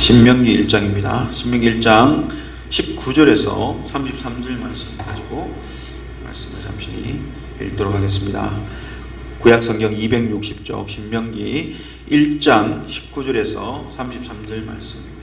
신명기 1장입니다. 신명기 1장 19절에서 33절 말씀 가지고 말씀을 잠시 읽도록 하겠습니다. 구약성경 260쪽 신명기 1장 19절에서 33절 말씀입니다.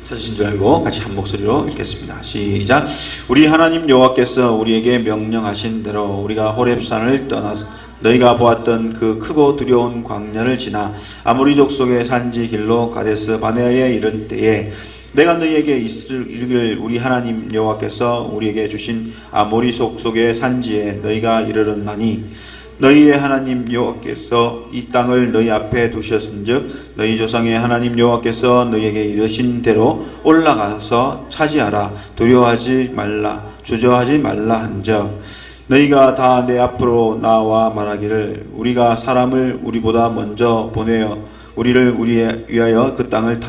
찾으신 줄 알고 같이 한 목소리로 읽겠습니다. 시작. 우리 하나님 여호와께서 우리에게 명령하신 대로 우리가 호렙산을 떠나서 너희가 보았던 그 크고 두려운 광야를 지나 아모리 족속의 산지 길로 가데스 바네아에 이른 때에 내가 너희에게 이르기를 우리 하나님 여호와께서 우리에게 주신 아모리 족속의 산지에 너희가 이르렀나니 너희의 하나님 여호와께서 이 땅을 너희 앞에 두셨은즉 너희 조상의 하나님 여호와께서 너희에게 이르신 대로 올라가서 차지하라. 두려워하지 말라. 주저하지 말라 한즉 너희가 다 내 앞으로 나와 말하기를 우리가 사람을 우리보다 먼저 보내어 우리를 위하여 그 땅을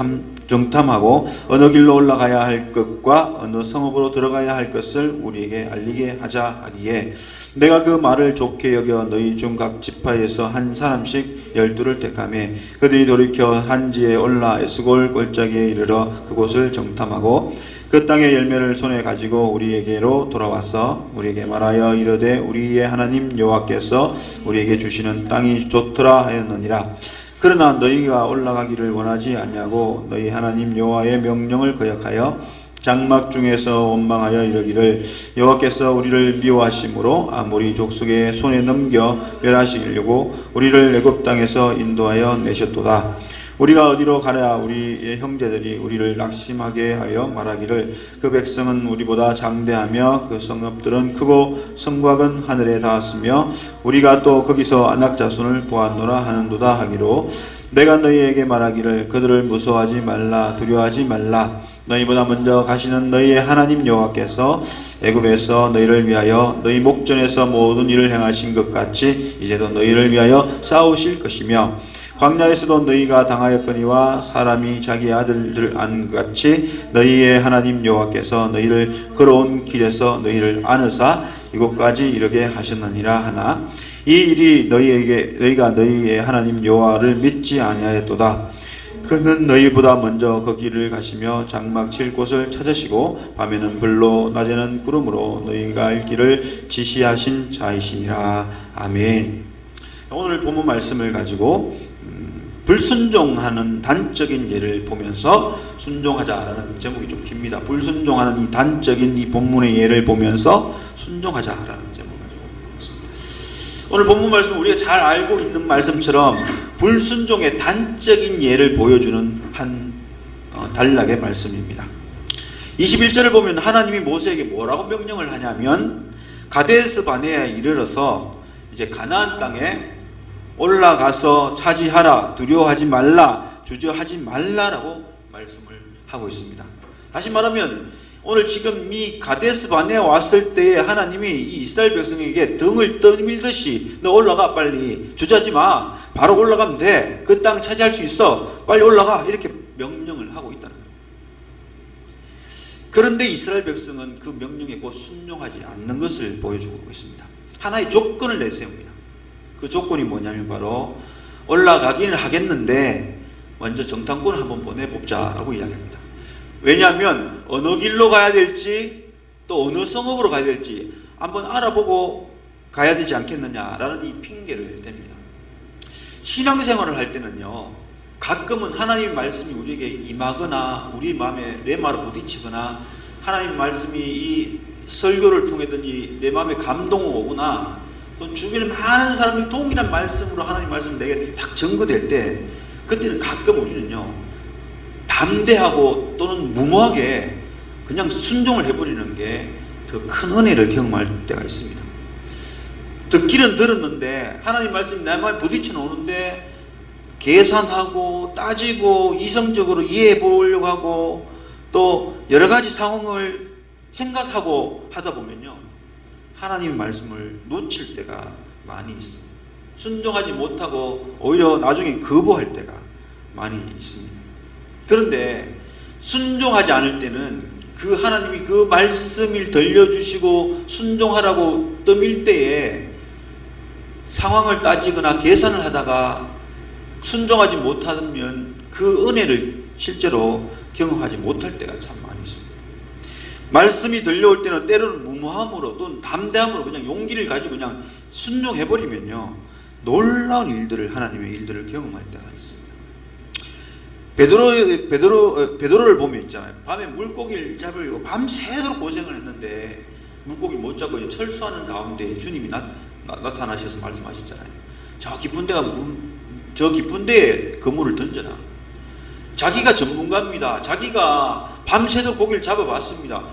정탐하고 어느 길로 올라가야 할 것과 어느 성읍으로 들어가야 할 것을 우리에게 알리게 하자 하기에 내가 그 말을 좋게 여겨 너희 중 각 지파에서 한 사람씩 12를 택하며 그들이 돌이켜 산지에 올라 에스골 골짜기에 이르러 그곳을 정탐하고 그 땅의 열매를 손에 가지고 우리에게로 돌아와서 우리에게 말하여 이르되 우리의 하나님 여호와께서 우리에게 주시는 땅이 좋더라 하였느니라. 그러나 너희가 올라가기를 원하지 아니하고 너희 하나님 여호와의 명령을 거역하여 장막 중에서 원망하여 이르기를 여호와께서 우리를 미워하심으로 아모리 족속의 손에 넘겨 멸하시려고 우리를 애굽 땅에서 인도하여 내셨도다. 우리가 어디로 가랴 우리의 형제들이 우리를 낙심하게 하여 말하기를 그 백성은 우리보다 장대하며 그 성읍들은 크고 성곽은 하늘에 닿았으며 우리가 또 거기서 안악 자손을 보았노라 하는도다 하기로 내가 너희에게 말하기를 그들을 무서워하지 말라 두려워하지 말라. 너희보다 먼저 가시는 너희의 하나님 여호와께서 애굽에서 너희를 위하여 너희 목전에서 모든 일을 행하신 것 같이 이제도 너희를 위하여 싸우실 것이며 광야에서도 너희가 당하였거니와 사람이 자기 아들들 안같이 너희의 하나님 여호와께서 너희를 걸어온 길에서 너희를 안으사 이곳까지 이르게 하셨느니라 하나 이 일이 너희가 너희의 하나님 여호와를 믿지 아니하였도다. 그는 너희보다 먼저 그 길을 가시며 장막 칠 곳을 찾으시고 밤에는 불로 낮에는 구름으로 너희가 갈 길을 지시하신 자이시니라. 아멘. 오늘 본문 말씀을 가지고 불순종하는 단적인 예를 보면서 순종하자라는 제목이 좀 깁니다. 불순종하는 이 단적인 이 본문의 예를 보면서 순종하자라는 제목을 가지고 있습니다. 오늘 본문 말씀은 우리가 잘 알고 있는 말씀처럼 불순종의 단적인 예를 보여주는 한 단락의 말씀입니다. 21절을 보면 하나님이 모세에게 뭐라고 명령을 하냐면 가데스 바네아에 이르러서 이제 가나안 땅에 올라가서 차지하라. 두려워하지 말라. 주저하지 말라라고 말씀을 하고 있습니다. 다시 말하면 오늘 지금 이 가데스 바네아에 왔을 때에 하나님이 이 이스라엘 백성에게 등을 떠밀듯이 너 올라가 빨리 주저하지 마. 바로 올라가면 돼. 그 땅 차지할 수 있어. 빨리 올라가. 이렇게 명령을 하고 있다는 거예요. 그런데 이스라엘 백성은 그 명령에 곧 순종하지 않는 것을 보여주고 있습니다. 하나의 조건을 내세웁니다. 그 조건이 뭐냐면 바로 올라가기는 하겠는데 먼저 정탐꾼을 한번 보내봅자라고 이야기합니다. 왜냐하면 어느 길로 가야 될지 또 어느 성읍으로 가야 될지 한번 알아보고 가야 되지 않겠느냐라는 이 핑계를 댑니다. 신앙생활을 할 때는요 가끔은 하나님 말씀이 우리에게 임하거나 우리 마음에 레마로 부딪히거나 하나님 말씀이 이 설교를 통해든지 내 마음에 감동이 오거나 또 주변에 많은 사람들이 동일한 말씀으로 하나님 말씀이 내게 딱 전거될 때 그때는 가끔 우리는요 담대하고 또는 무모하게 그냥 순종을 해버리는 게 더 큰 은혜를 경험할 때가 있습니다. 듣기는 들었는데 하나님 말씀이 내 마음에 부딪혀 오는데 계산하고 따지고 이성적으로 이해해 보려고 하고 또 여러 가지 상황을 생각하고 하다 보면요 하나님의 말씀을 놓칠 때가 많이 있습니다. 순종하지 못하고 오히려 나중에 거부할 때가 많이 있습니다. 그런데 순종하지 않을 때는 그 하나님이 그 말씀을 들려주시고 순종하라고 떠밀 때에 상황을 따지거나 계산을 하다가 순종하지 못하면 그 은혜를 실제로 경험하지 못할 때가 참 많이 있습니다. 말씀이 들려올 때는 때로는 무모함으로 또는 담대함으로 그냥 용기를 가지고 그냥 순종해버리면요, 놀라운 일들을, 하나님의 일들을 경험할 때가 있습니다. 베드로를 보면 있잖아요. 밤에 물고기를 잡으려고 밤새도록 고생을 했는데 물고기 못 잡고 철수하는 가운데 주님이 나타나셔서 말씀하셨잖아요. 저 깊은 데에 그물을 던져라. 자기가 전문가입니다. 자기가 밤새도록 고기를 잡아봤습니다.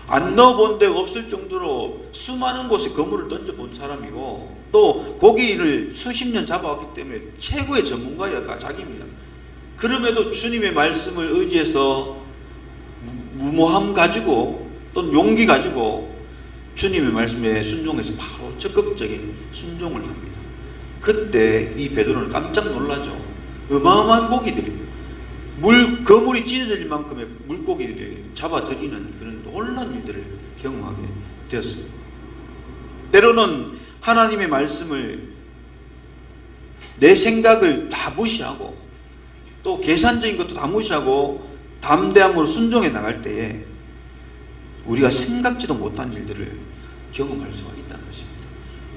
안 넣어본 데가 없을 정도로 수많은 곳에 그물을 던져본 사람이고, 또 고기를 수십 년 잡아왔기 때문에 최고의 전문가가 자기입니다. 그럼에도 주님의 말씀을 의지해서 무모함 가지고 또는 용기 가지고 주님의 말씀에 순종해서 바로 적극적인 순종을 합니다. 그때 이 베드로는 깜짝 놀라죠. 어마어마한 고기들이, 그물이 찢어질 만큼의 물고기들을 잡아들이는 그런 놀라운 일들을 경험하게 되었습니다. 때로는 하나님의 말씀을, 내 생각을 다 무시하고 또 계산적인 것도 다 무시하고 담대함으로 순종해 나갈 때에 우리가 생각지도 못한 일들을 경험할 수가 있다는 것입니다.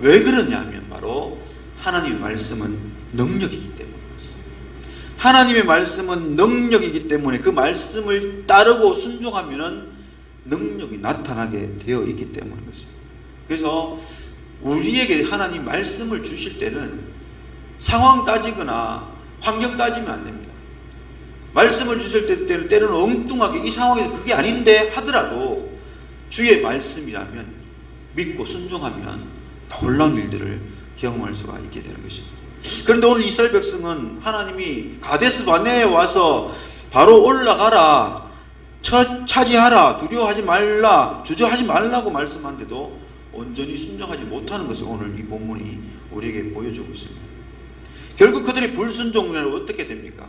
왜 그러냐 하면 바로 하나님의 말씀은 능력이기 때문입니다. 하나님의 말씀은 능력이기 때문에 그 말씀을 따르고 순종하면 능력이 나타나게 되어 있기 때문인 것입니다. 그래서 우리에게 하나님 말씀을 주실 때는 상황 따지거나 환경 따지면 안 됩니다. 말씀을 주실 때는 때로는 엉뚱하게 이 상황에서 그게 아닌데 하더라도 주의 말씀이라면 믿고 순종하면 놀라운 일들을 경험할 수가 있게 되는 것입니다. 그런데 오늘 이스라엘 백성은 하나님이 가데스 바네에 와서 바로 올라가라, 차지하라, 두려워하지 말라, 주저하지 말라고 말씀한데도 온전히 순종하지 못하는 것을 오늘 이 본문이 우리에게 보여주고 있습니다. 결국 그들이 불순종으로 어떻게 됩니까?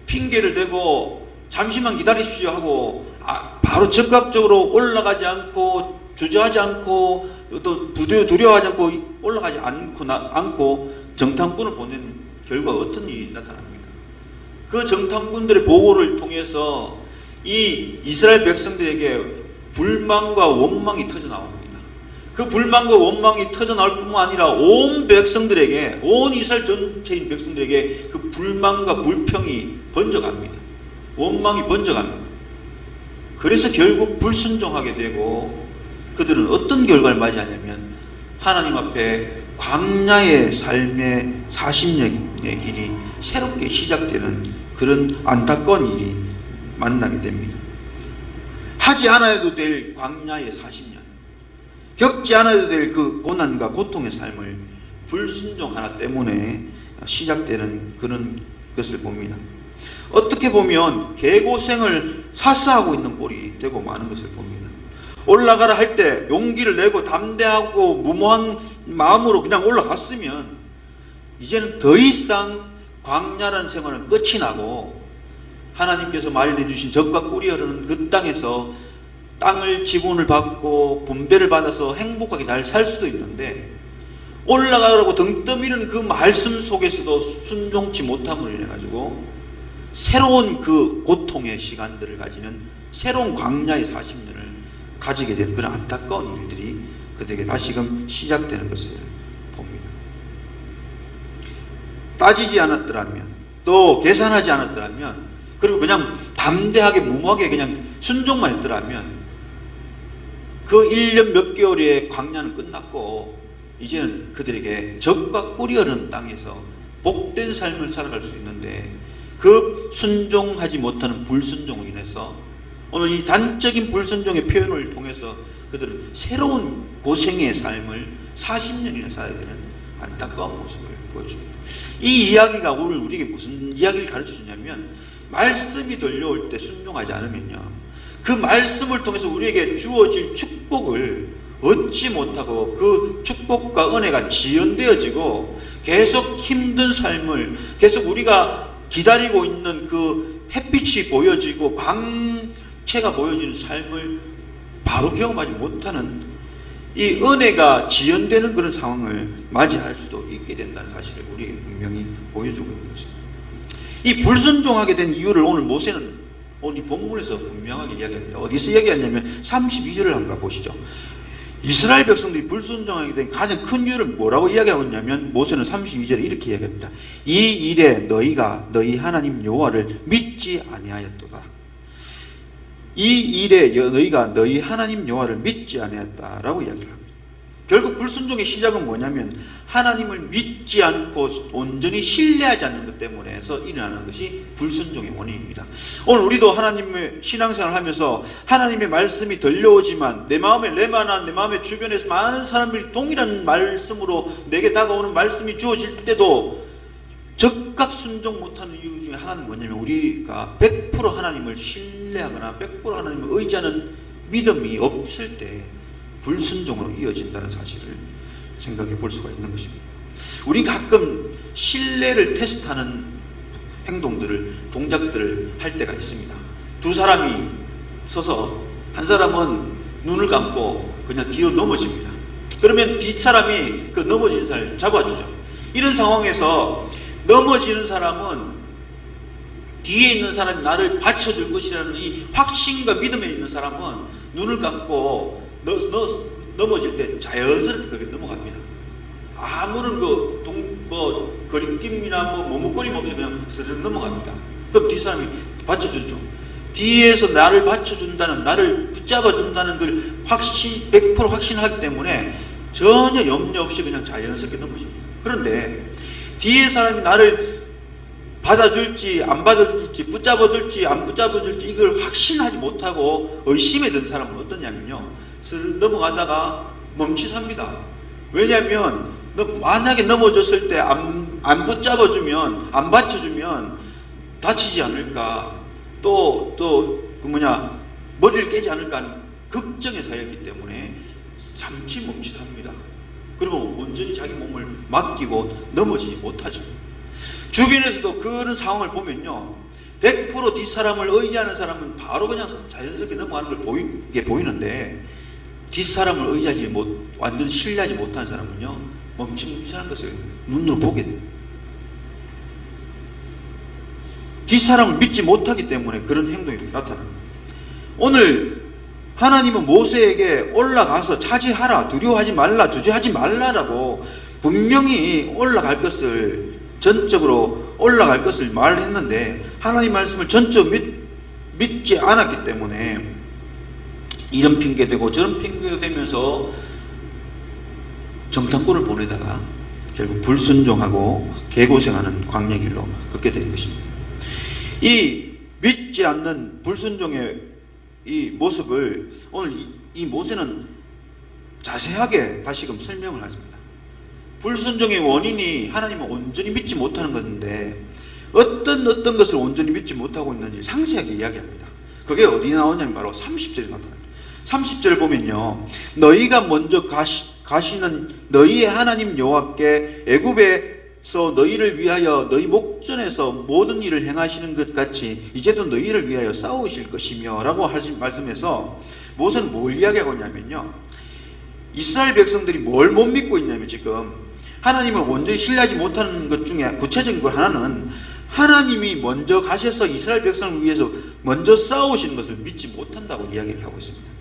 핑계를 대고 잠시만 기다리십시오 하고 바로 즉각적으로 올라가지 않고 주저하지 않고 또 두려워하지 않고 올라가지 않고 정탐꾼을 보낸 결과 어떤 일이 나타납니까? 그 정탐꾼들의 보고를 통해서 이 이스라엘 백성들에게 불만과 원망이 터져 나옵니다. 그 불만과 원망이 터져 나올 뿐만 아니라 온 백성들에게, 온 이스라엘 전체인 백성들에게 그 불만과 불평이 번져갑니다. 원망이 번져갑니다. 그래서 결국 불순종하게 되고 그들은 어떤 결과를 맞이하냐면 하나님 앞에 광야의 삶의 40년의 길이 새롭게 시작되는 그런 안타까운 일이 만나게 됩니다. 하지 않아도 될 광야의 40년, 겪지 않아도 될 그 고난과 고통의 삶을 불순종 하나 때문에 시작되는 그런 것을 봅니다. 어떻게 보면 개고생을 사수하고 있는 꼴이 되고 마는 것을 봅니다. 올라가라 할 때 용기를 내고 담대하고 무모한 마음으로 그냥 올라갔으면 이제는 더 이상 광야라는 생활은 끝이 나고 하나님께서 마련해 주신 젖과 꿀이 흐르는 그 땅에서 땅을 지분을 받고 분배를 받아서 행복하게 잘 살 수도 있는데 올라가라고 등 떠미는 그 말씀 속에서도 순종치 못함으로 인해 가지고 새로운 그 고통의 시간들을 가지는 새로운 광야의 40년을 가지게 되는 그런 안타까운 일들이 그들에게 다시금 시작되는 것을 봅니다. 따지지 않았더라면, 또 계산하지 않았더라면, 그리고 그냥 담대하게 무모하게 그냥 순종만 했더라면 그 1년 몇 개월의 광야는 끝났고 이제는 그들에게 젖과 꿀이 흐르는 땅에서 복된 삶을 살아갈 수 있는데 그 순종하지 못하는 불순종으로 인해서 오늘 이 단적인 불순종의 표현을 통해서 그들은 새로운 고생의 삶을 40년이나 살아야 되는 안타까운 모습을 보여줍니다. 이 이야기가 오늘 우리에게 무슨 이야기를 가르쳐 주냐면 말씀이 들려올 때 순종하지 않으면요, 그 말씀을 통해서 우리에게 주어질 축복을 얻지 못하고 그 축복과 은혜가 지연되어지고 계속 힘든 삶을, 계속 우리가 기다리고 있는 그 햇빛이 보여지고 광채가 보여지는 삶을 바로 경험하지 못하는 이 은혜가 지연되는 그런 상황을 맞이할 수도 있게 된다는 사실을 우리에게 분명히 보여주고 있는 것입니다. 이 불순종하게 된 이유를 오늘 모세는 오늘 이 본문에서 분명하게 이야기합니다. 어디서 이야기하냐면 32절을 한번 보시죠. 이스라엘 백성들이 불순종하게 된 가장 큰 이유를 뭐라고 이야기하고 있냐면 모세는 32절에 이렇게 이야기합니다. 이 일에 너희가 너희 하나님 여호와를 믿지 아니하였도다. 이 일에 너희가 너희 하나님 여호와를 믿지 아니하였다라고 이야기를 합니다. 결국 불순종의 시작은 뭐냐면 하나님을 믿지 않고 온전히 신뢰하지 않는 것 때문에서 일어나는 것이 불순종의 원인입니다. 오늘 우리도 하나님의 신앙생활을 하면서 하나님의 말씀이 들려오지만 내 마음에 레마나 내 마음의 주변에서 많은 사람들이 동일한 말씀으로 내게 다가오는 말씀이 주어질 때도 즉각 순종 못하는 이유 중에 하나는 뭐냐면 우리가 100% 하나님을 신뢰하거나 100% 하나님을 의지하는 믿음이 없을 때 불순종으로 이어진다는 사실을 생각해 볼 수가 있는 것입니다. 우리가 가끔 신뢰를 테스트하는 행동들을, 동작들을 할 때가 있습니다. 두 사람이 서서 한 사람은 눈을 감고 그냥 뒤로 넘어집니다. 그러면 뒷사람이 그 넘어진 사람을 잡아주죠. 이런 상황에서 넘어지는 사람은 뒤에 있는 사람이 나를 받쳐줄 것이라는 이 확신과 믿음에 있는 사람은 눈을 감고 넘어질 때 자연스럽게 그렇게 넘어갑니다. 아무런 거리낌이나 머뭇거림 없이 그냥 스르륵 넘어갑니다. 그럼 뒷사람이 받쳐주죠. 뒤에서 나를 받쳐준다는, 나를 붙잡아준다는 걸 100% 확신하기 때문에 전혀 염려 없이 그냥 자연스럽게 넘어집니다. 그런데 뒤에 사람이 나를 받아줄지 안 받아줄지 붙잡아줄지 안 붙잡아줄지 이걸 확신하지 못하고 의심에 든 사람은 어떠냐면요, 넘어가다가 멈칫합니다. 왜냐하면 만약에 넘어졌을 때 안 붙잡아주면 안 받쳐주면 다치지 않을까, 머리를 깨지 않을까 하는 걱정에 사였기 때문에 잠시 멈칫합니다. 그리고 온전히 자기 몸을 맡기고 넘어지지 못하죠. 주변에서도 그런 상황을 보면요, 100% 뒷사람을 의지하는 사람은 바로 그냥 자연스럽게 넘어가는 걸 보이는데 뒷사람을 의지하지 완전히 신뢰하지 못한 사람은요, 멈칫멈칫한 것을 눈으로 보게 돼요. 뒷사람을 믿지 못하기 때문에 그런 행동이 나타납니다. 오늘 하나님은 모세에게 올라가서 차지하라, 두려워하지 말라, 주저하지 말라라고 분명히 전적으로 올라갈 것을 말했는데 하나님 말씀을 전적으로 믿지 않았기 때문에 이런 핑계대고 저런 핑계도 되면서 정탐꾼을 보내다가 결국 불순종하고 개고생하는 광야 길로 걷게 된 것입니다. 이 믿지 않는 불순종의 이 모습을 오늘 이 모세는 자세하게 다시금 설명을 하십니다. 불순종의 원인이 하나님을 온전히 믿지 못하는 것인데 어떤 것을 온전히 믿지 못하고 있는지 상세하게 이야기합니다. 그게 어디 나오냐면 바로 30절에 나타납니다. 30절 보면요, 너희가 먼저 가시는 너희의 하나님 여호와께 애굽에서 너희를 위하여 너희 목전에서 모든 일을 행하시는 것 같이 이제도 너희를 위하여 싸우실 것이며 라고 말씀해서 모세는 뭘 이야기하고 있냐면요, 이스라엘 백성들이 뭘 못 믿고 있냐면 지금 하나님을 온전히 신뢰하지 못하는 것 중에 구체적인 것 하나는 하나님이 먼저 가셔서 이스라엘 백성을 위해서 먼저 싸우시는 것을 믿지 못한다고 이야기를 하고 있습니다.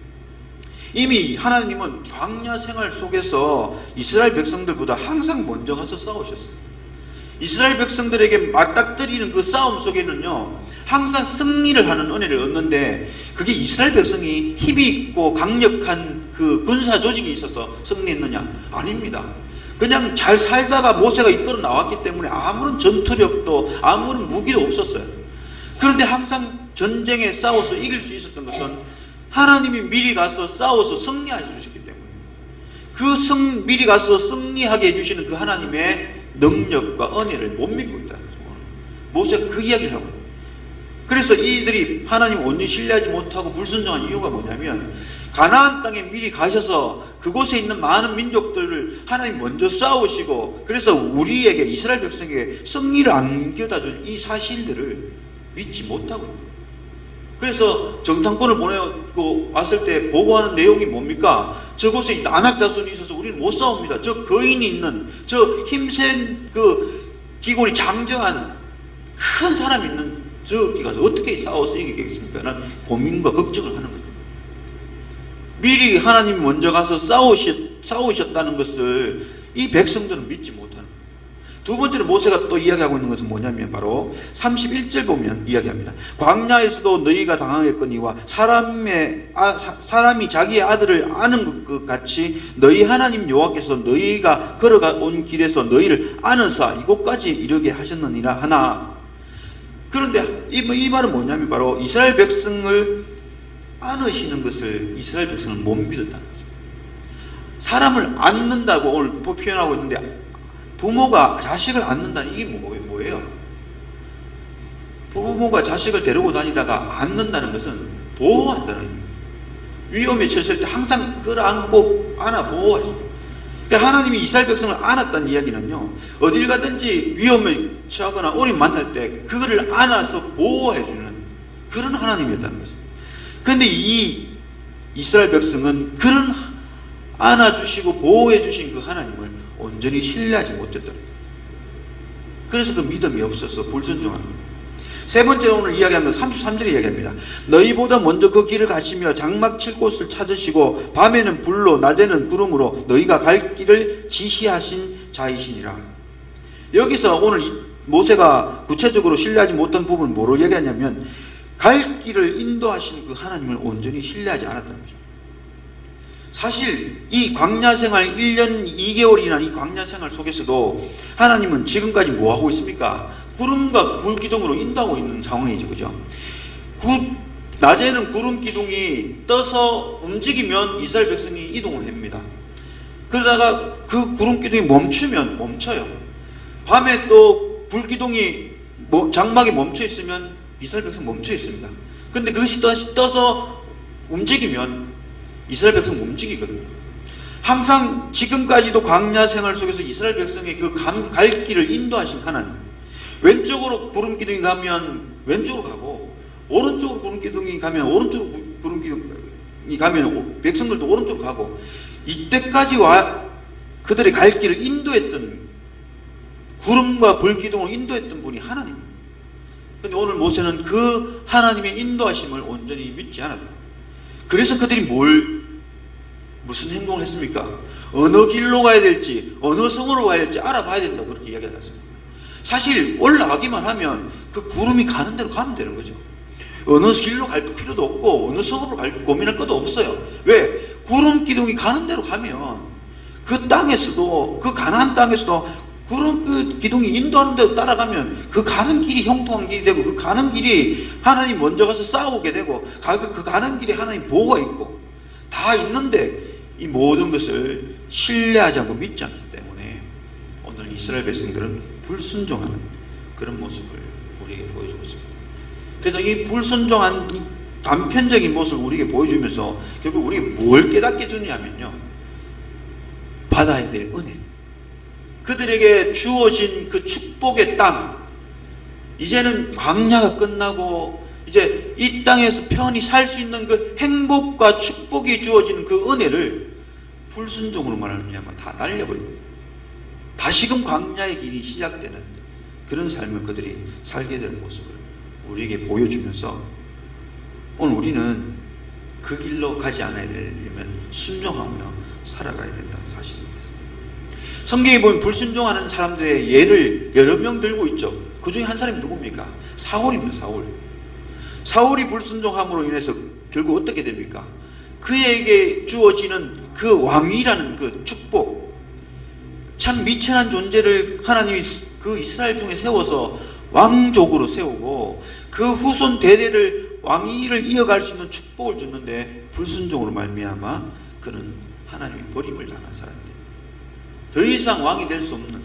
이미 하나님은 광야 생활 속에서 이스라엘 백성들보다 항상 먼저 가서 싸우셨어요. 이스라엘 백성들에게 맞닥뜨리는 그 싸움 속에는요, 항상 승리를 하는 은혜를 얻는데 그게 이스라엘 백성이 힘이 있고 강력한 그 군사 조직이 있어서 승리했느냐? 아닙니다. 그냥 잘 살다가 모세가 이끌어 나왔기 때문에 아무런 전투력도 아무런 무기도 없었어요. 그런데 항상 전쟁에 싸워서 이길 수 있었던 것은 하나님이 미리 가서 싸워서 승리해 주셨기 때문에 미리 가서 승리하게 해주시는 그 하나님의 능력과 은혜를 못 믿고 있다는 거죠. 모세가 그 이야기를 하고, 그래서 이들이 하나님을 온전히 신뢰하지 못하고 불순종한 이유가 뭐냐면 가나안 땅에 미리 가셔서 그곳에 있는 많은 민족들을 하나님 먼저 싸우시고 그래서 우리에게 이스라엘 백성에게 승리를 안겨다 줄 이 사실들을 믿지 못하고 있는 거예요. 그래서 정탐꾼을 보내고 왔을 때 보고하는 내용이 뭡니까? 저곳에 안악자손이 있어서 우리는 못 싸웁니다. 저 거인이 있는, 저 힘센 그 기골이 장정한 큰 사람이 있는 저기 가서 어떻게 싸워서 이기겠습니까? 라는 고민과 걱정을 하는 거죠. 미리 하나님이 먼저 가서 싸우셨다는 것을 이 백성들은 믿지 못하는 거예요. 두 번째로 모세가 또 이야기하고 있는 것은 뭐냐면 바로 31절 보면 이야기합니다. 광야에서도 너희가 당하겠거니와 사람이 자기의 아들을 아는 것 같이 너희 하나님 여호와께서 너희가 걸어온 길에서 너희를 아는사 이곳까지 이르게 하셨느니라 하나. 그런데 이 말은 뭐냐면 바로 이스라엘 백성을 안으시는 것을 이스라엘 백성은 못 믿었다는 거죠. 사람을 안는다고 오늘 표현하고 있는데 부모가 자식을 안는다는 이게 뭐예요? 부모가 자식을 데리고 다니다가 안는다는 것은 보호한다는 거예요. 위험에 처했을 때 항상 끌어안고 안아 보호하죠. 그러니까 하나님이 이스라엘 백성을 안았다는 이야기는요, 어딜 가든지 위험에 처하거나 어려움 만날 때 그거를 안아서 보호해주는 그런 하나님이었다는 거죠. 그런데 이 이스라엘 백성은 그런 안아주시고 보호해주신 그 하나님을 온전히 신뢰하지 못했다. 그래서 그 믿음이 없어서 불순종합니다. 세 번째로 오늘 이야기하면 33절에 이야기합니다. 너희보다 먼저 그 길을 가시며 장막 칠 곳을 찾으시고 밤에는 불로 낮에는 구름으로 너희가 갈 길을 지시하신 자이시니라. 여기서 오늘 모세가 구체적으로 신뢰하지 못한 부분을 뭐로 이야기하냐면 갈 길을 인도하신 그 하나님을 온전히 신뢰하지 않았다는 거죠. 사실 이 광야 생활 1년 2개월이라는 이 광야 생활 속에서도 하나님은 지금까지 뭐 하고 있습니까? 구름과 불 기둥으로 인도하고 있는 상황이죠. 그죠? 낮에는 구름 기둥이 떠서 움직이면 이스라엘 백성이 이동을 합니다. 그러다가 그 구름 기둥이 멈추면 멈춰요. 밤에 또 불 기둥이 장막이 멈춰 있으면 이스라엘 백성 멈춰 있습니다. 근데 그것이 다시 떠서 움직이면 이스라엘 백성 움직이거든요. 항상 지금까지도 광야 생활 속에서 이스라엘 백성의 그 갈 길을 인도하신 하나님. 왼쪽으로 구름 기둥이 가면 왼쪽으로 가고, 오른쪽으로 구름 기둥이 가면 오른쪽으로 구름 기둥이 가면 백성들도 오른쪽으로 가고, 이때까지 그들의 갈 길을 인도했던, 구름과 불 기둥으로 인도했던 분이 하나님입니다. 그런데 오늘 모세는 그 하나님의 인도하심을 온전히 믿지 않았다. 그래서 그들이 무슨 행동을 했습니까? 어느 길로 가야 될지, 어느 성으로 가야 될지 알아봐야 된다. 그렇게 이야기가 났습니다. 사실 올라가기만 하면 그 구름이 가는 대로 가면 되는 거죠. 어느 길로 갈 필요도 없고 어느 성으로 고민할 것도 없어요. 왜? 구름 기둥이 가는 대로 가면 그 땅에서도, 그 가나안 땅에서도 구름 그 기둥이 인도하는 대로 따라가면 그 가는 길이 형통한 길이 되고, 그 가는 길이 하나님 먼저 가서 싸우게 되고, 그 가는 길에 하나님 보호가 있고 다 있는데 이 모든 것을 신뢰하지 않고 믿지 않기 때문에 오늘 이스라엘 백성들은 불순종하는 그런 모습을 우리에게 보여주고 있습니다. 그래서 이 불순종한 단편적인 모습을 우리에게 보여주면서 결국 우리에게 뭘 깨닫게 주냐면요, 받아야 될 은혜, 그들에게 주어진 그 축복의 땅, 이제는 광야가 끝나고 이제 이 땅에서 편히 살 수 있는 그 행복과 축복이 주어지는 그 은혜를 불순종으로 말하면 다 날려버립니다. 다시금 광야의 길이 시작되는 그런 삶을 그들이 살게 되는 모습을 우리에게 보여주면서 오늘 우리는 그 길로 가지 않아야 되려면 순종하며 살아가야 된다는 사실입니다. 성경에 보면 불순종하는 사람들의 예를 여러 명 들고 있죠. 그 중에 한 사람이 누굽니까? 사울입니다. 사울이 불순종함으로 인해서 결국 어떻게 됩니까? 그에게 주어지는 그 왕이라는 그 축복, 참 미천한 존재를 하나님이 그 이스라엘 중에 세워서 왕족으로 세우고 그 후손 대대를 왕위를 이어갈 수 있는 축복을 줬는데 불순종으로 말미암아 그는 하나님의 버림을 당한 사람들, 더 이상 왕이 될 수 없는,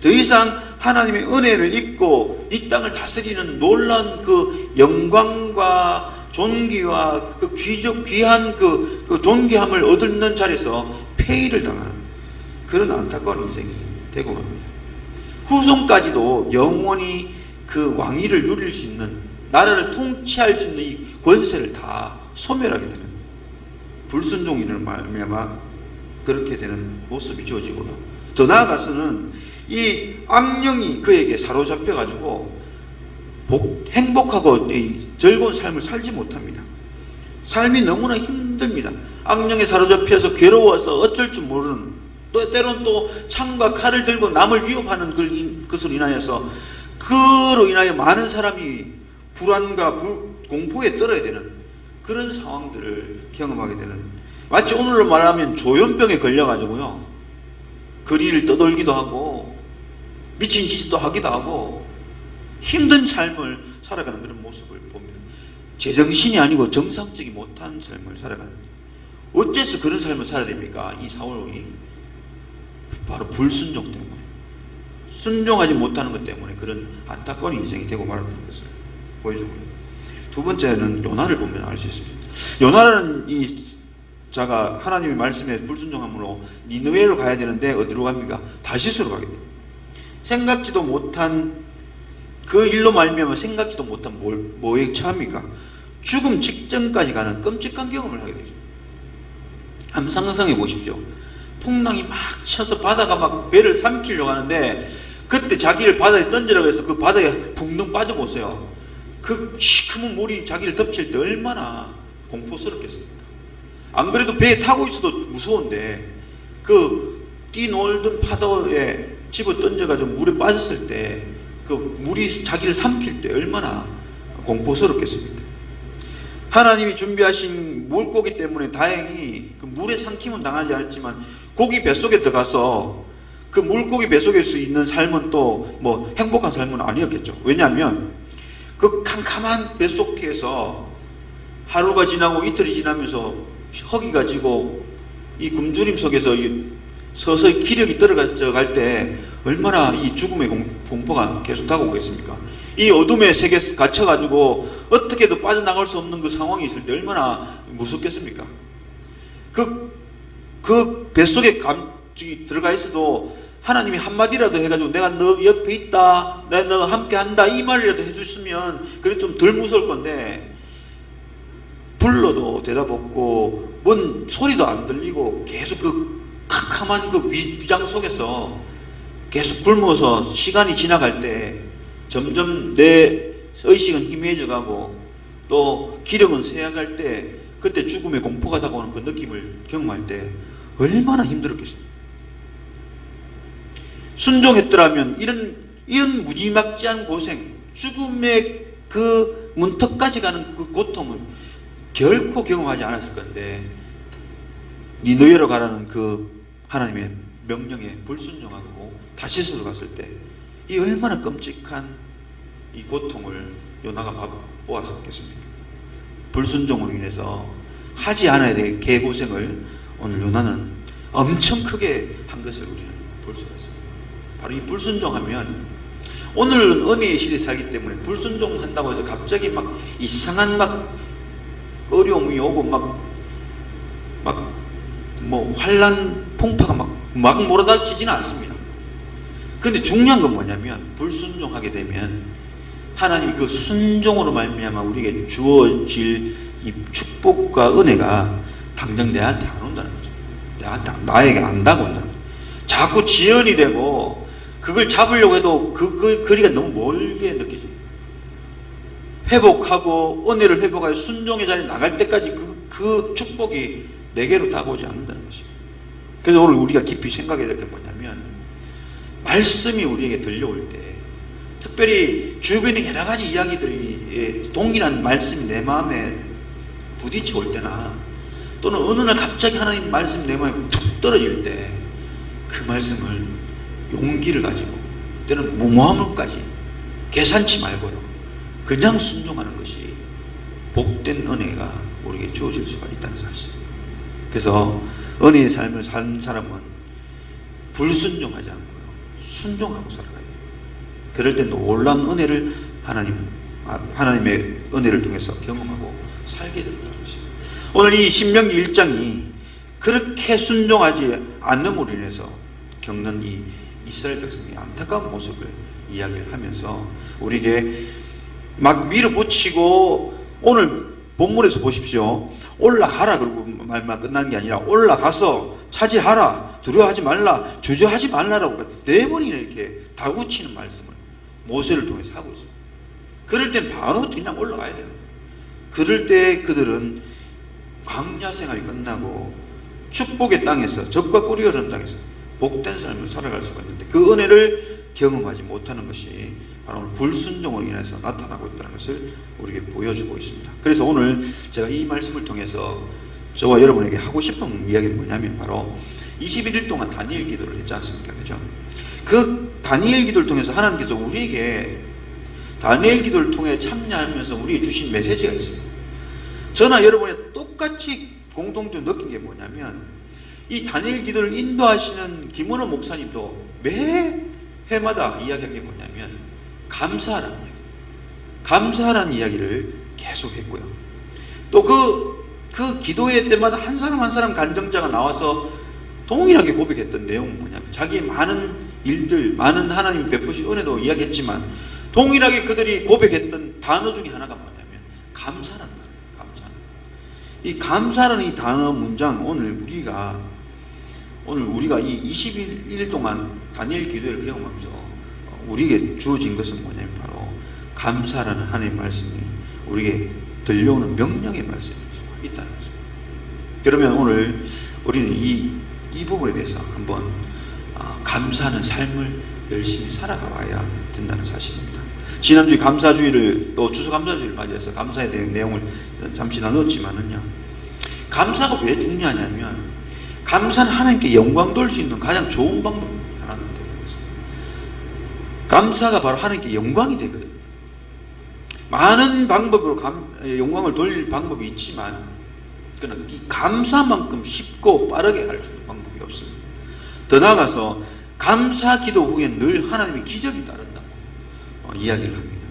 더 이상 하나님의 은혜를 입고 이 땅을 다스리는 놀라운 그 영광과 존귀와 그 귀한 그 존귀함을 얻는 자리에서 폐위를 당하는 그런 안타까운 인생이 되고 맙니다. 후손까지도 영원히 그 왕위를 누릴 수 있는 나라를 통치할 수 있는 이 권세를 다 소멸하게 되는, 불순종인을 말미암아 그렇게 되는 모습이 주어지고요. 더 나아가서는 이 악령이 그에게 사로잡혀 가지고 행복하고 즐거운 삶을 살지 못합니다. 삶이 너무나 힘듭니다. 악령에 사로잡혀서 괴로워서 어쩔 줄 모르는, 또 때로는 또 창과 칼을 들고 남을 위협하는 것으로 인하여서, 그로 인하여 많은 사람이 불안과 공포에 떨어야 되는 그런 상황들을 경험하게 되는, 마치 오늘로 말하면 조현병에 걸려가지고요, 거리를 떠돌기도 하고 미친 짓도 하기도 하고 힘든 삶을 살아가는 그런 모습을 봅니다. 제정신이 아니고 정상적이 못한 삶을 살아가는, 어째서 그런 삶을 살아야 됩니까? 이 사울이 바로 불순종 때문에, 순종하지 못하는 것 때문에 그런 안타까운 인생이 되고 말았다는 것을 보여주고요. 두 번째는 요나를 보면 알 수 있습니다. 요나라는 이 자가 하나님의 말씀에 불순종함으로 니느웨로 가야 되는데 어디로 갑니까? 다시스로 가게 됩니다. 생각지도 못한 그 일로 말미암아 생각지도 못한 뭐에 처합니까? 죽음 직전까지 가는 끔찍한 경험을 하게 되죠. 한번 상상해 보십시오. 풍랑이 막 쳐서 바다가 막 배를 삼키려고 하는데, 그때 자기를 바다에 던지라고 해서 그 바다에 붕둥 빠져보세요. 그 시커먼 물이 자기를 덮칠 때 얼마나 공포스럽겠습니까? 안 그래도 배에 타고 있어도 무서운데, 그 뛰놀던 파도에 집어 던져가지고 물에 빠졌을 때 그 물이 자기를 삼킬 때 얼마나 공포스럽겠습니까? 하나님이 준비하신 물고기 때문에 다행히 그 물에 삼킴은 당하지 않았지만, 고기 뱃속에 들어가서 그 물고기 뱃속에서 있는 삶은 또 뭐 행복한 삶은 아니었겠죠. 왜냐하면 그 캄캄한 뱃속에서 하루가 지나고 이틀이 지나면서 허기가 지고 이 굶주림 속에서 서서히 기력이 떨어져 때 얼마나 이 죽음의 공포가 계속 다가오겠습니까? 이 어둠의 세계에 갇혀가지고 어떻게도 빠져나갈 수 없는 그 상황이 있을 때 얼마나 무섭겠습니까? 그 뱃속에 들어가 있어도 하나님이 한마디라도 해가지고 내가 너 옆에 있다, 내가 너 함께 한다, 이 말이라도 해줬으면 그래 좀 덜 무서울 건데, 불러도 대답 없고 뭔 소리도 안 들리고 계속 그 캄캄한 그 위장 속에서 계속 굶어서 시간이 지나갈 때 점점 내 의식은 희미해져 가고 또 기력은 쇠약할 때, 그때 죽음의 공포가 다가오는 그 느낌을 경험할 때 얼마나 힘들었겠습니까? 순종했더라면 이런 무지막지한 고생, 죽음의 그 문턱까지 가는 그 고통은 결코 경험하지 않았을 건데, 니느웨로 가라는 그 하나님의 명령에 불순종하고 다시스로 갔을 때 이 얼마나 끔찍한 이 고통을 요나가 보았었겠습니까? 불순종으로 인해서 하지 않아야 될 개고생을 오늘 요나는 엄청 크게 한 것을 우리는 볼 수가 있습니다. 바로 이 불순종하면, 오늘은 은혜의 시대에 살기 때문에 불순종한다고 해서 갑자기 막 이상한 막 어려움이 오고 뭐 환란 풍파가 막 몰아닥치지는 않습니다. 그런데 중요한 건 뭐냐면, 불순종하게 되면 하나님이 그 순종으로 말미암아 우리에게 주어질 이 축복과 은혜가 당장 내한테 안 온다는 거죠. 나에게 안 다가온다는 거죠. 자꾸 지연이 되고 그걸 잡으려고 해도 그 거리가 너무 멀게 느껴져요. 회복하고 은혜를 회복하여 순종의 자리에 나갈 때까지 그 축복이 내게로 다가오지 않는다는 것이죠. 그래서 오늘 우리가 깊이 생각해야 될 게 뭐냐면, 말씀이 우리에게 들려올 때, 특별히 주변의 여러 가지 이야기들이 동일한 말씀이 내 마음에 부딪혀 올 때나, 또는 어느 날 갑자기 하나님 말씀이 내 마음에 툭 떨어질 때 그 말씀을 용기를 가지고, 때는 무모함을까지 계산치 말고요, 그냥 순종하는 것이 복된 은혜가 우리에게 주어질 수가 있다는 사실. 그래서 은혜의 삶을 사는 사람은 불순종하지 않고요, 순종하고 살아가야 돼요. 그럴 때 놀라운 은혜를 하나님의 은혜를 통해서 경험하고 살게 된다는 것입니다. 오늘 이 신명기 1장이 그렇게 순종하지 않음으로 인해서 겪는 이 이스라엘 백성의 안타까운 모습을 이야기를 하면서 우리에게 막 밀어붙이고, 오늘 본문에서 보십시오. 올라가라 그러고 말만 끝나는 게 아니라 올라가서 차지하라, 두려워하지 말라, 주저하지 말라라고 네 번이나 이렇게 다구치는 말씀을 모세를 통해서 하고 있습니다. 그럴 땐 바로 그냥 올라가야 돼요. 그럴 때 그들은 광야 생활이 끝나고 축복의 땅에서, 적과 꿀이 흐르는 땅에서 복된 삶을 살아갈 수가 있는데, 그 은혜를 경험하지 못하는 것이 바로 불순종으로 인해서 나타나고 있다는 것을 우리에게 보여주고 있습니다. 그래서 오늘 제가 이 말씀을 통해서 저와 여러분에게 하고 싶은 이야기는 뭐냐면, 바로 21일 동안 다니엘 기도를 했지 않습니까? 그죠? 그 다니엘 기도를 통해서 하나님께서 우리에게 다니엘 기도를 통해 참여하면서 우리에게 주신 메시지가 있습니다. 저나 여러분이 똑같이 공통적으로 느낀 게 뭐냐면, 이 다니엘 기도를 인도하시는 김원호 목사님도 매 회마다 이야기한 게 뭐냐면, 감사하라는 이야기. 감사하라는 이야기를 계속 했고요. 또 그 기도회 때마다 한 사람 한 사람 간증자가 나와서 동일하게 고백했던 내용은 뭐냐면, 자기의 많은 일들, 많은 하나님 베푸신 은혜도 이야기했지만, 동일하게 그들이 고백했던 단어 중에 하나가 뭐냐면 감사라는 거예요. 감사. 이 감사라는 이 단어 문장, 오늘 우리가 이 21일 동안 다니엘 기도를 경험하면서 우리에게 주어진 것은 뭐냐면, 바로 감사라는 하나님의 말씀이 우리에게 들려오는 명령의 말씀일 수가 있다는 거죠. 그러면 오늘 우리는 이 부분에 대해서 한번 감사하는 삶을 열심히 살아가야 된다는 사실입니다. 지난주에 감사주의를, 또 추수감사주의를 맞이해서 감사에 대한 내용을 잠시 나눴지만은요, 감사가 왜 중요하냐면, 감사는 하나님께 영광 돌릴 수 있는 가장 좋은 방법 하나는 되는 것입니다. 감사가 바로 하나님께 영광이 되거든요. 많은 방법으로 영광을 돌릴 방법이 있지만, 그러나 이 감사만큼 쉽고 빠르게 할 수 있는 방법이 없습니다. 더 나아가서 감사 기도 후에 늘 하나님의 기적이 따른다고 이야기를 합니다.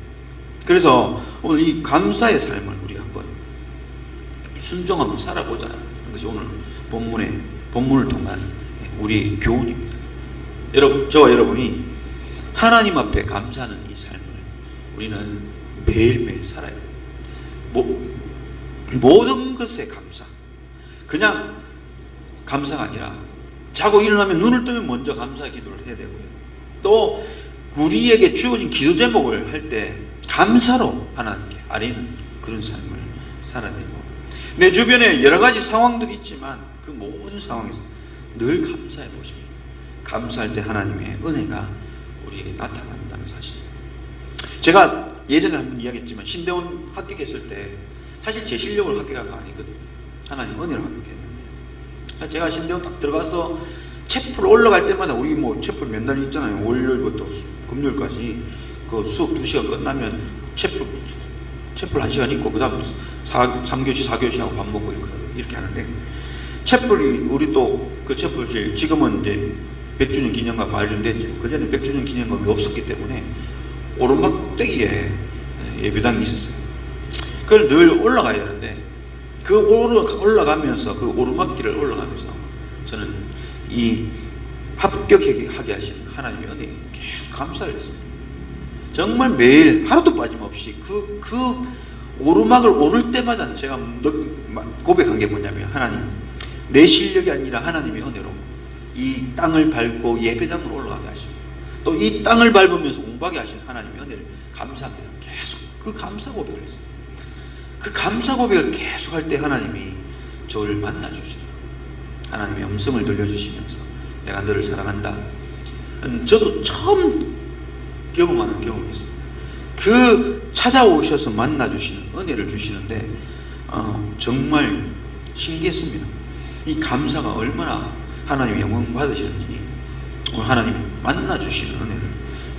그래서 오늘 이 감사의 삶을 우리 한번 순종하며 살아보자 하는 것이 오늘 본문을 통한 우리 교훈입니다. 저와 여러분이 하나님 앞에 감사하는 이 삶을 우리는 매일매일 살아야 돼요. 모든 것에 감사. 그냥 감사가 아니라 자고 일어나면, 눈을 뜨면 먼저 감사 기도를 해야 되고요. 또 우리에게 주어진 기도 제목을 할 때 감사로 하나님께 아뢰는 그런 삶을 살아야 되고, 내 주변에 여러 가지 상황들이 있지만 그 모든 상황에서 늘 감사해 보십시오. 감사할 때 하나님의 은혜가 우리에게 나타난다는 사실입니다. 제가 예전에 한번 이야기했지만, 신대원 합격했을 때 사실 제 실력으로 합격한 거 아니거든요. 하나님 은혜로 합격했는데, 제가 신대원 딱 들어가서 채플 올라갈 때마다, 우리 채플 몇 날 있잖아요. 월요일부터 금요일까지 그 수업 2시간 끝나면 채플 1시간 있고, 그 다음 3교시 4교시하고 밥 먹고 이렇게 하는데, 채플이 우리 또 그 채플실 지금은 이제 100주년 기념관 마련됐죠. 그전에 100주년 기념관이 없었기 때문에 오르막 꼭대기에 예배당이 있었어요. 그걸 늘 올라가야 되는데, 그 올라가면서, 그 오르막길을 올라가면서 저는 이 합격하게 하신 하나님의 은혜에 계속 감사를 했습니다. 정말 매일 하루도 빠짐없이 그 오르막을 오를 때마다 제가 고백한 게 뭐냐면, 하나님, 내 실력이 아니라 하나님의 은혜로 이 땅을 밟고 예배당으로 올라가게 하시고, 또 이 땅을 밟으면서 공부하게 하신 하나님의 은혜를 감사합니다. 계속 그 감사 고백을 했어요. 그 감사 고백을 계속 할 때 하나님이 저를 만나주시더라고요. 하나님의 음성을 들려주시면서 내가 너를 사랑한다. 저도 처음 경험하는 경험이었습니다. 그 찾아오셔서 만나주시는 은혜를 주시는데 정말 신기했습니다. 이 감사가 얼마나 하나님의 영광 받으시는지, 하나님 만나주시는 은혜를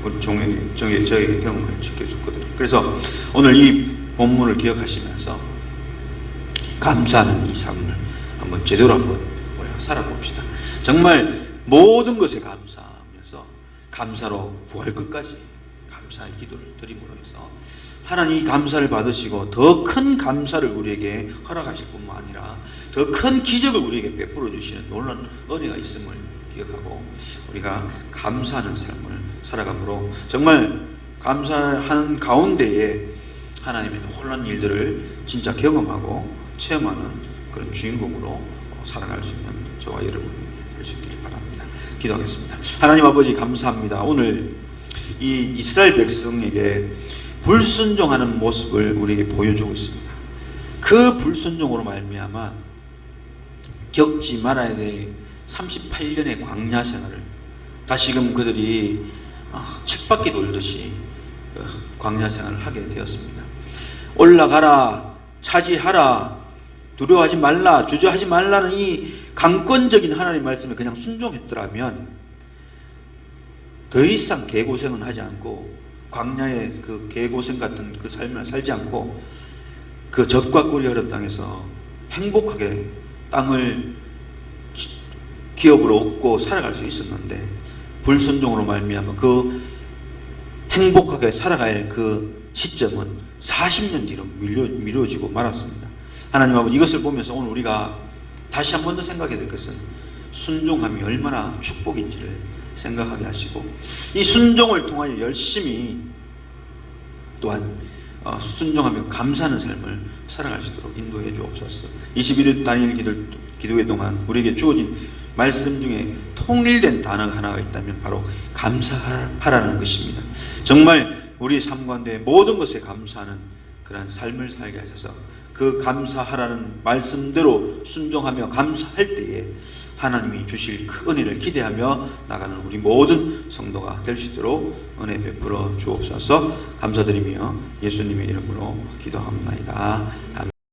우리 저에게 경험을 지켜줬거든요. 그래서 오늘 이 본문을 기억하시면서 감사하는 이 삶을 한번 제대로 한번 우리가 살아봅시다. 정말 모든 것에 감사하면서 감사로 구할 것까지 감사의 기도를 드림으로 해서 하나님이 감사를 받으시고 더 큰 감사를 우리에게 허락하실 뿐만 아니라 더 큰 기적을 우리에게 베풀어 주시는 놀라운 은혜가 있음을 기억하고 우리가 감사하는 삶을 살아감으로 정말 감사하는 가운데에 하나님의 놀라운 일들을 진짜 경험하고 체험하는 그런 주인공으로 살아갈 수 있는 저와 여러분이 될 수 있기를 바랍니다. 기도하겠습니다. 하나님 아버지 감사합니다. 오늘 이 이스라엘 백성에게 불순종하는 모습을 우리에게 보여주고 있습니다. 그 불순종으로 말미암아 겪지 말아야 될 38년의 광야 생활을 다시금 그들이 책바퀴 돌듯이 광야 생활을 하게 되었습니다. 올라가라, 차지하라, 두려워하지 말라, 주저하지 말라는 이 강권적인 하나님의 말씀에 그냥 순종했더라면 더 이상 개고생은 하지 않고 광야의 그 개고생 같은 그 삶을 살지 않고 그 젖과 꿀이 흐르는 땅에서 행복하게 땅을 기업으로 얻고 살아갈 수 있었는데 불순종으로 말미암아 그 행복하게 살아갈 그 시점은 40년 뒤로 미뤄지고 말았습니다. 하나님 아버지, 이것을 보면서 오늘 우리가 다시 한 번 더 생각해야 될 것은 순종함이 얼마나 축복인지를 생각하게 하시고 이 순종을 통하여 열심히 또한 순종하며 감사하는 삶을 살아갈 수 있도록 인도해 주옵소서. 21일 단일 기도회 동안 우리에게 주어진 말씀 중에 통일된 단어가 하나가 있다면 바로 감사하라는 것입니다. 정말 우리 삶 가운데 모든 것에 감사하는 그런 삶을 살게 하셔서 그 감사하라는 말씀대로 순종하며 감사할 때에 하나님이 주실 그 은혜를 기대하며 나가는 우리 모든 성도가 될 수 있도록 은혜 베풀어 주옵소서. 감사드리며 예수님의 이름으로 기도합니다. 아멘.